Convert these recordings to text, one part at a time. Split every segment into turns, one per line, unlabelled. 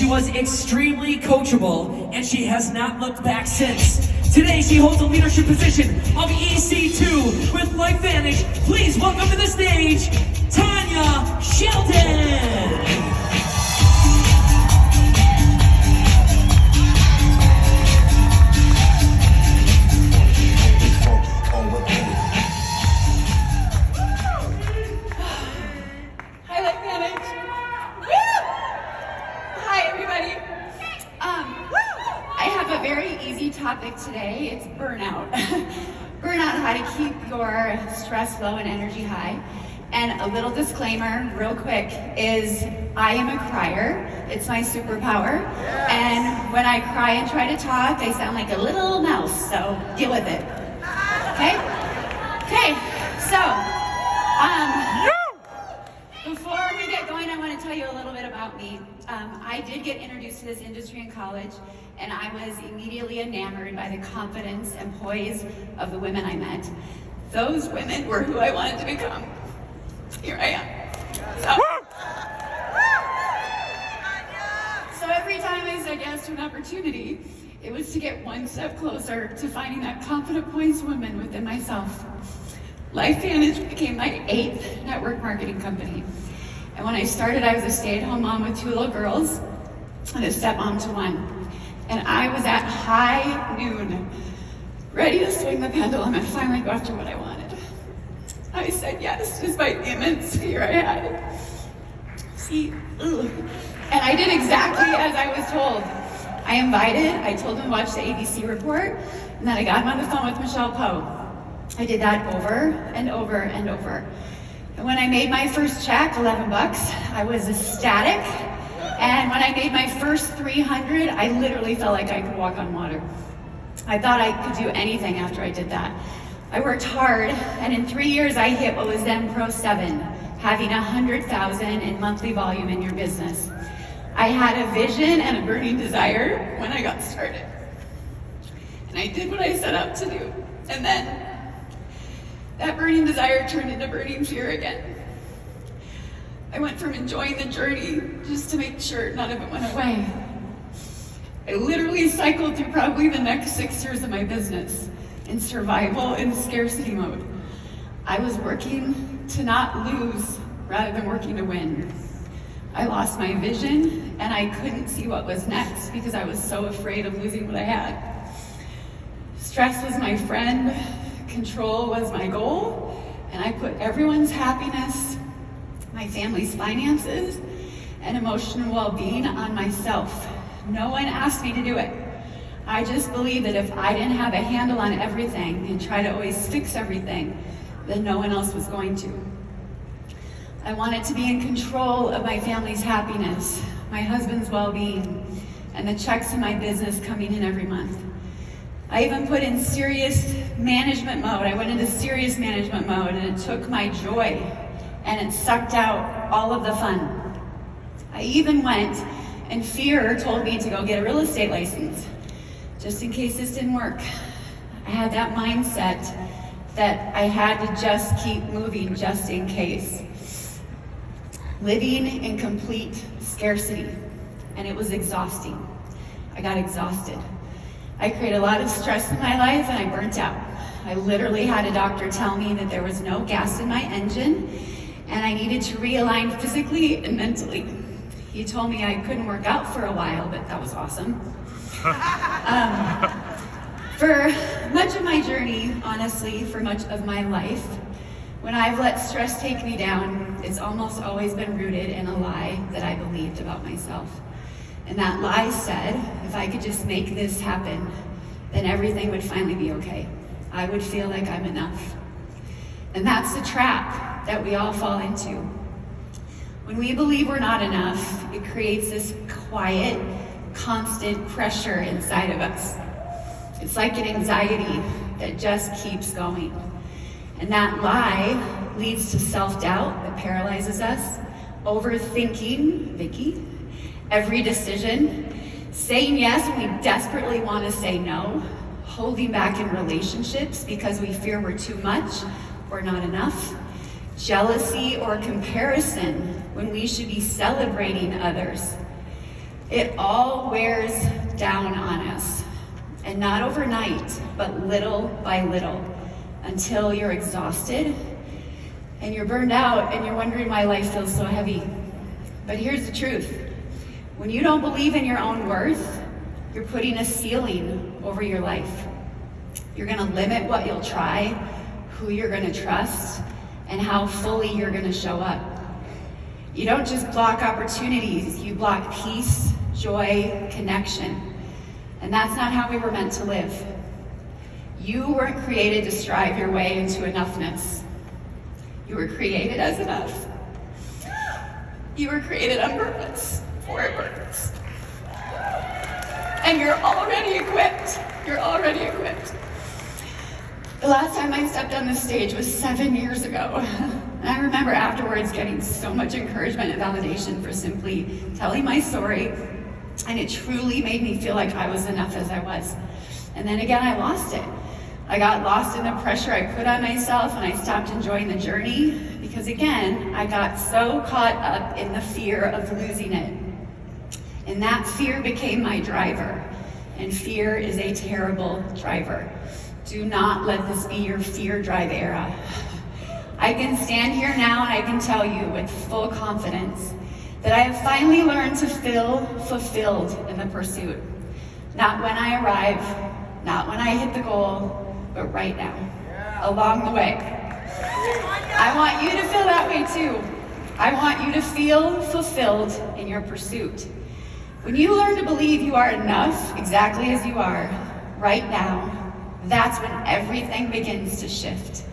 She was extremely coachable, and she has not looked back since. Today, she holds a leadership position of EC2 with LifeVantage. Please welcome to the stage, Tanya Sheldon.
Topic today, it's burnout. Burnout, how to keep your stress low and energy high. And a little disclaimer, real quick, is I am a crier. It's my superpower. Yes. And when I cry and try to talk, I sound like a little mouse, so deal with it. Okay? Okay, so, before we get going, I want to tell you a little bit about me. I did get introduced to this industry in college, and I was immediately enamored by the confidence and poise of the women I met. Those women were who I wanted to become. Here I am. So every time I said yes to an opportunity, it was to get one step closer to finding that confident, poised woman within myself. LifeVantage became my 8th network marketing company. And when I started, I was a stay-at-home mom with 2 little girls and a stepmom to 1. And I was at high noon, ready to swing the pendulum and finally go after what I wanted. I said yes, despite the immense fear I had. And I did exactly as I was told. I told them to watch the ABC report, and then I got him on the phone with Michelle Poe. I did that over and over and over. And when I made my first check, $11, I was ecstatic. And when I made my first 300, I literally felt like I could walk on water. I thought I could do anything after I did that. I worked hard, and in 3 years, I hit what was then Pro 7, having 100,000 in monthly volume in your business. I had a vision and a burning desire when I got started. And I did what I set out to do. And then that burning desire turned into burning fear again. I went from enjoying the journey just to make sure none of it went away. I literally cycled through probably the next 6 years of my business in survival and scarcity mode. I was working to not lose rather than working to win. I lost my vision and I couldn't see what was next because I was so afraid of losing what I had. Stress was my friend, control was my goal, and I put everyone's happiness, my family's finances, and emotional well-being on myself. No one asked me to do it. I just believed that if I didn't have a handle on everything and try to always fix everything, then no one else was going to. I wanted to be in control of my family's happiness, my husband's well-being, and the checks in my business coming in every month. I even put in serious management mode. I went into serious management mode, and it took my joy and it sucked out all of the fun. I even went, and fear told me to go get a real estate license, just in case this didn't work. I had that mindset that I had to just keep moving just in case. Living in complete scarcity, and it was exhausting. I got exhausted. I created a lot of stress in my life and I burnt out. I literally had a doctor tell me that there was no gas in my engine and I needed to realign physically and mentally. He told me I couldn't work out for a while, but that was awesome. For much of my journey, honestly, for much of my life, when I've let stress take me down, it's almost always been rooted in a lie that I believed about myself. And that lie said, if I could just make this happen, then everything would finally be okay. I would feel like I'm enough. And that's the trap that we all fall into. When we believe we're not enough, it creates this quiet, constant pressure inside of us. It's like an anxiety that just keeps going. And that lie leads to self-doubt that paralyzes us, overthinking, Vicky, every decision, saying yes when we desperately want to say no, holding back in relationships because we fear we're too much or not enough, jealousy or comparison when we should be celebrating others. It all wears down on us, and not overnight, but little by little, until you're exhausted and you're burned out and you're wondering why life feels so heavy. But here's the truth. When you don't believe in your own worth, you're putting a ceiling over your life. You're gonna limit what you'll try, who you're gonna trust, and how fully you're gonna show up. You don't just block opportunities, you block peace, joy, connection. And that's not how we were meant to live. You weren't created to strive your way into enoughness. You were created as enough. You were created on purpose, for a purpose. And you're already equipped. You're already equipped. The last time I stepped on this stage was 7 years ago. And I remember afterwards getting so much encouragement and validation for simply telling my story. And it truly made me feel like I was enough as I was. And then again, I lost it. I got lost in the pressure I put on myself, and I stopped enjoying the journey because again, I got so caught up in the fear of losing it. And that fear became my driver. And fear is a terrible driver. Do not let this be your fear drive era. I can stand here now and I can tell you with full confidence that I have finally learned to feel fulfilled in the pursuit. Not when I arrive, not when I hit the goal, but right now, along the way. I want you to feel that way too. I want you to feel fulfilled in your pursuit. When you learn to believe you are enough exactly as you are, right now, that's when everything begins to shift.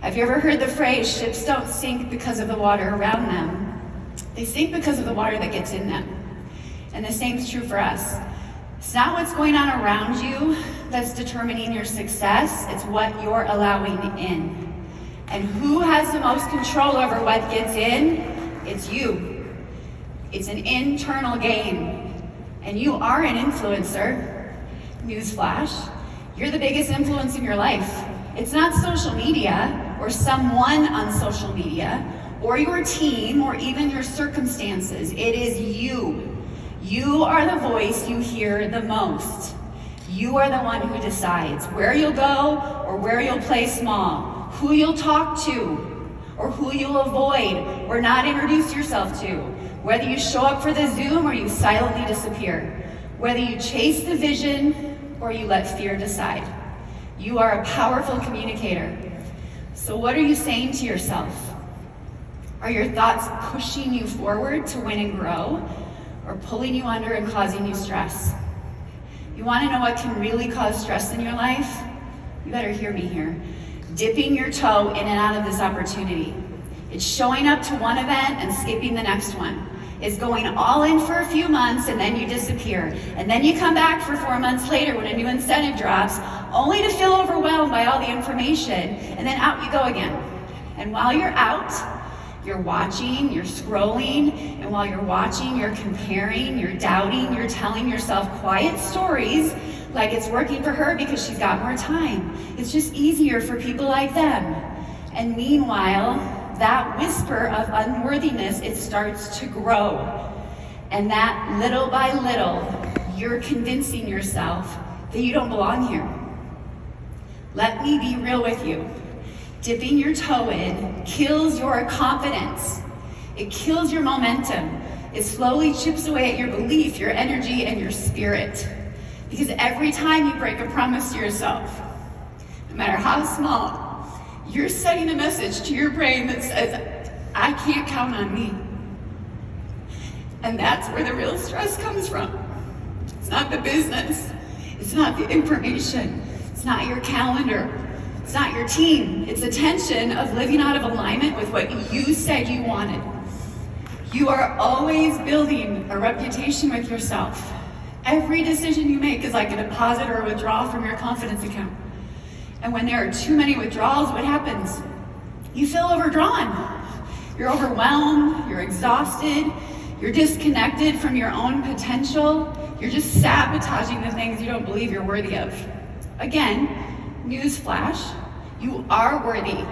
Have you ever heard the phrase, ships don't sink because of the water around them? They sink because of the water that gets in them. And the same is true for us. It's not what's going on around you that's determining your success, it's what you're allowing in. And who has the most control over what gets in? It's you. It's an internal game. And you are an influencer. Newsflash, you're the biggest influence in your life. It's not social media or someone on social media or your team or even your circumstances. It is you. You are the voice you hear the most. You are the one who decides where you'll go or where you'll play small, who you'll talk to or who you'll avoid or not introduce yourself to, whether you show up for the Zoom or you silently disappear, whether you chase the vision or you let fear decide. You are a powerful communicator. So what are you saying to yourself? Are your thoughts pushing you forward to win and grow, or pulling you under and causing you stress? You want to know what can really cause stress in your life? You better hear me here. Dipping your toe in and out of this opportunity. It's showing up to one event and skipping the next one. It's going all in for a few months and then you disappear. And then you come back for 4 months later when a new incentive drops, only to feel overwhelmed by all the information, and then out you go again. And while you're out, you're watching, you're scrolling, and while you're watching, you're comparing, you're doubting, you're telling yourself quiet stories like it's working for her because she's got more time. It's just easier for people like them. And meanwhile, that whisper of unworthiness, it starts to grow. And that little by little, you're convincing yourself that you don't belong here. Let me be real with you. Dipping your toe in kills your confidence. It kills your momentum. It slowly chips away at your belief, your energy, and your spirit. Because every time you break a promise to yourself, no matter how small, you're sending a message to your brain that says, I can't count on me. And that's where the real stress comes from. It's not the business. It's not the information. It's not your calendar. It's not your team. It's a tension of living out of alignment with what you said you wanted. You are always building a reputation with yourself. Every decision you make is like a deposit or a withdrawal from your confidence account. And when there are too many withdrawals, what happens? You feel overdrawn. You're overwhelmed, you're exhausted, you're disconnected from your own potential. You're just sabotaging the things you don't believe you're worthy of. Again, newsflash, you are worthy.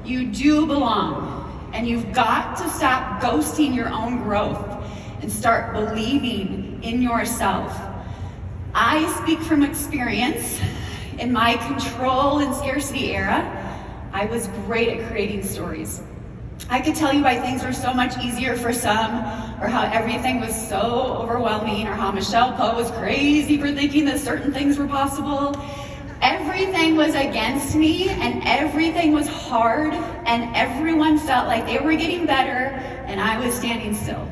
You do belong. And you've got to stop ghosting your own growth and start believing in yourself. I speak from experience. In my control and scarcity era, I was great at creating stories. I could tell you why things were so much easier for some, or how everything was so overwhelming, or how Michelle Poe was crazy for thinking that certain things were possible. Everything was against me, and everything was hard, and everyone felt like they were getting better, and I was standing still.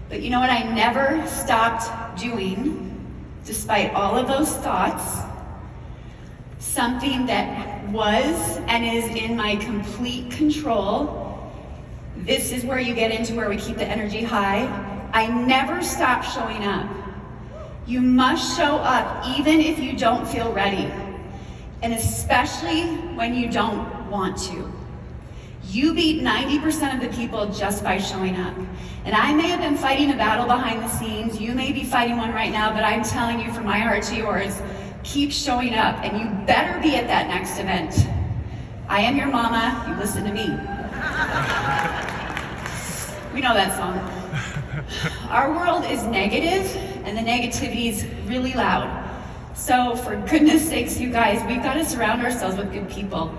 But you know what I never stopped doing, despite all of those thoughts? Something that was and is in my complete control. This is where you get into where we keep the energy high. I never stop showing up. You must show up even if you don't feel ready, and especially when you don't want to. You beat 90% of the people just by showing up. And I may have been fighting a battle behind the scenes, you may be fighting one right now, but I'm telling you from my heart to yours, keep showing up, and you better be at that next event. I am your mama, you listen to me. We know that song. Our world is negative, and the negativity is really loud. So for goodness sakes, you guys, we've got to surround ourselves with good people,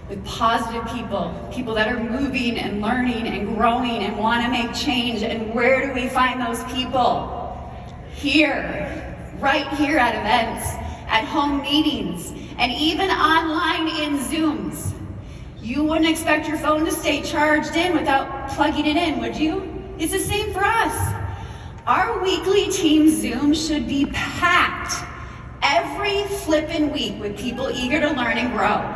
with positive people, people that are moving and learning and growing and want to make change. And where do we find those people? Here, right here at events, at home meetings, and even online in Zooms. You wouldn't expect your phone to stay charged in without plugging it in, would you? It's the same for us. Our weekly team Zoom should be packed every flippin' week with people eager to learn and grow.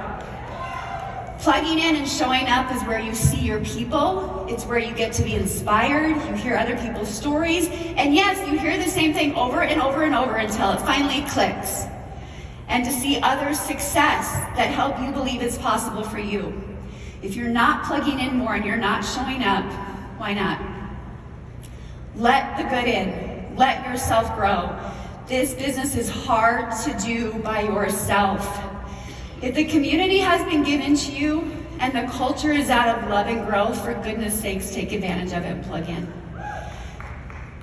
Plugging in and showing up is where you see your people. It's where you get to be inspired. You hear other people's stories. And yes, you hear the same thing over and over and over until it finally clicks. And to see others' success that help you believe it's possible for you. If you're not plugging in more and you're not showing up, why not? Let the good in. Let yourself grow. This business is hard to do by yourself. If the community has been given to you and the culture is out of love and growth, for goodness sakes, take advantage of it and plug in.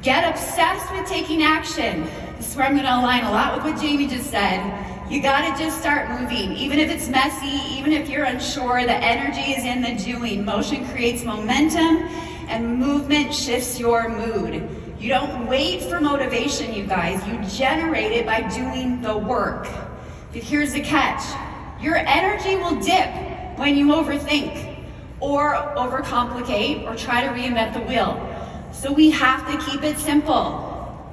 Get obsessed with taking action. This is where I'm going to align a lot with what Jamie just said. You got to just start moving. Even if it's messy, even if you're unsure, the energy is in the doing. Motion creates momentum, and movement shifts your mood. You don't wait for motivation, you guys. You generate it by doing the work. But here's the catch. Your energy will dip when you overthink or overcomplicate or try to reinvent the wheel. So we have to keep it simple.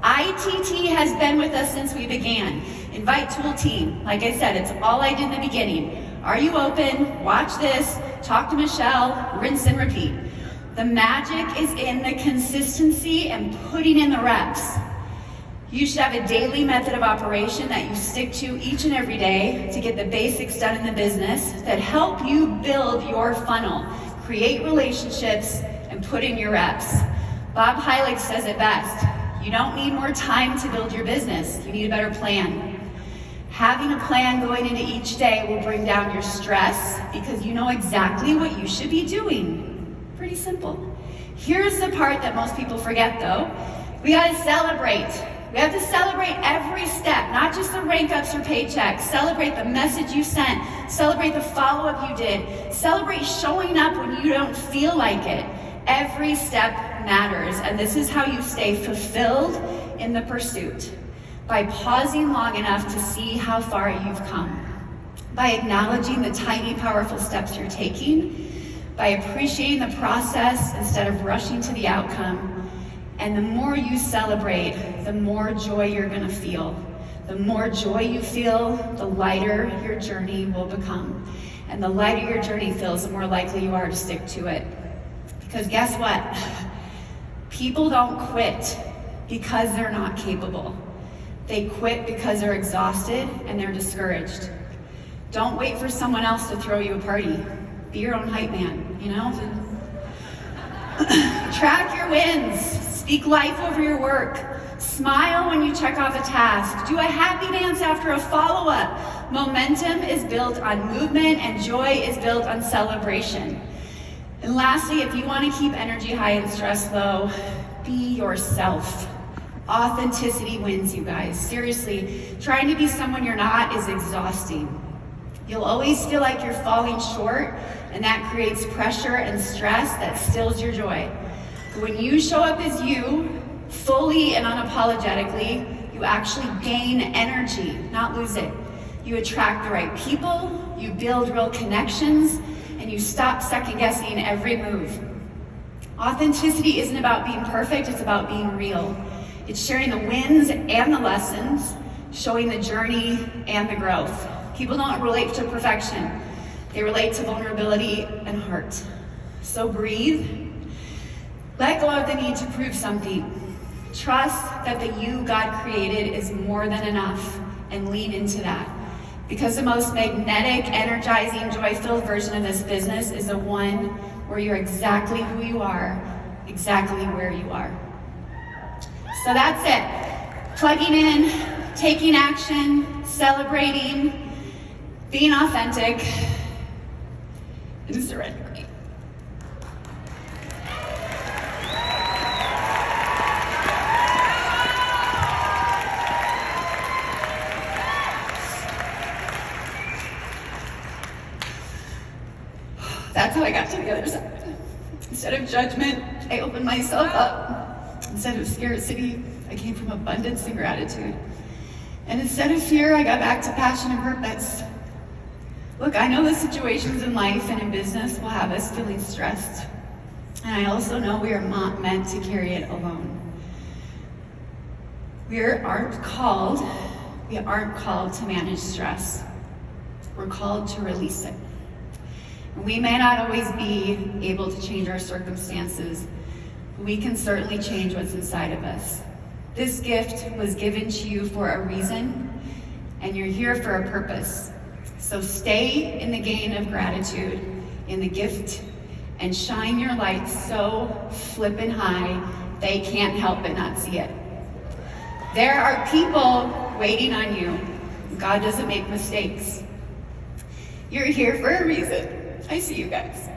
ITT has been with us since we began. Invite Tool Team. Like I said, it's all I did in the beginning. Are you open? Watch this. Talk to Michelle. Rinse and repeat. The magic is in the consistency and putting in the reps. You should have a daily method of operation that you stick to each and every day to get the basics done in the business that help you build your funnel, create relationships, and put in your reps. Bob Heilig says it best. You don't need more time to build your business. You need a better plan. Having a plan going into each day will bring down your stress because you know exactly what you should be doing. Pretty simple. Here's the part that most people forget though. We gotta celebrate. We have to celebrate every step, not just the rank ups or paychecks. Celebrate the message you sent. Celebrate the follow-up you did. Celebrate showing up when you don't feel like it. Every step matters, and this is how you stay fulfilled in the pursuit. By pausing long enough to see how far you've come. By acknowledging the tiny, powerful steps you're taking. By appreciating the process instead of rushing to the outcome. And the more you celebrate, the more joy you're gonna feel. The more joy you feel, the lighter your journey will become. And the lighter your journey feels, the more likely you are to stick to it. Because guess what? People don't quit because they're not capable. They quit because they're exhausted and they're discouraged. Don't wait for someone else to throw you a party. Be your own hype man, you know? Track your wins. Speak life over your work. Smile when you check off a task. Do a happy dance after a follow-up. Momentum is built on movement and joy is built on celebration. And lastly, if you want to keep energy high and stress low, be yourself. Authenticity wins, you guys. Seriously, trying to be someone you're not is exhausting. You'll always feel like you're falling short, and that creates pressure and stress that stills your joy. But when you show up as you, fully and unapologetically, you actually gain energy, not lose it. You attract the right people, you build real connections, and you stop second-guessing every move. Authenticity isn't about being perfect, it's about being real. It's sharing the wins and the lessons, showing the journey and the growth. People don't relate to perfection. They relate to vulnerability and heart. So breathe. Let go of the need to prove something. Trust that the you God created is more than enough, and lean into that. Because the most magnetic, energizing, joy-filled version of this business is the one where you're exactly who you are, exactly where you are. So that's it. Plugging in, taking action, celebrating, being authentic, and surrendering. That's how I got to the other side. Instead of judgment, I opened myself up. Instead of scarcity, I came from abundance and gratitude. And instead of fear, I got back to passion and purpose. Look, I know the situations in life and in business will have us feeling stressed. And I also know we are not meant to carry it alone. We aren't called to manage stress. We're called to release it. We may not always be able to change our circumstances, but we can certainly change what's inside of us. This gift was given to you for a reason, and you're here for a purpose. So stay in the gain of gratitude, in the gift, and shine your light so flippin' high they can't help but not see it. There are people waiting on you. God doesn't make mistakes. You're here for a reason. I see you guys.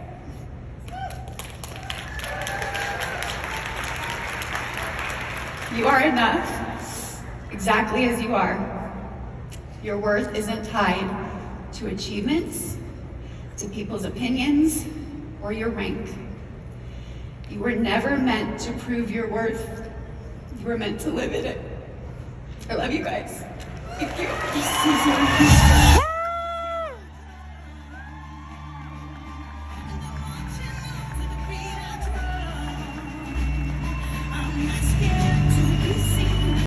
You are enough, exactly as you are. Your worth isn't tied to achievements, to people's opinions, or your rank. You were never meant to prove your worth. You were meant to live in it. I love you guys. Thank you.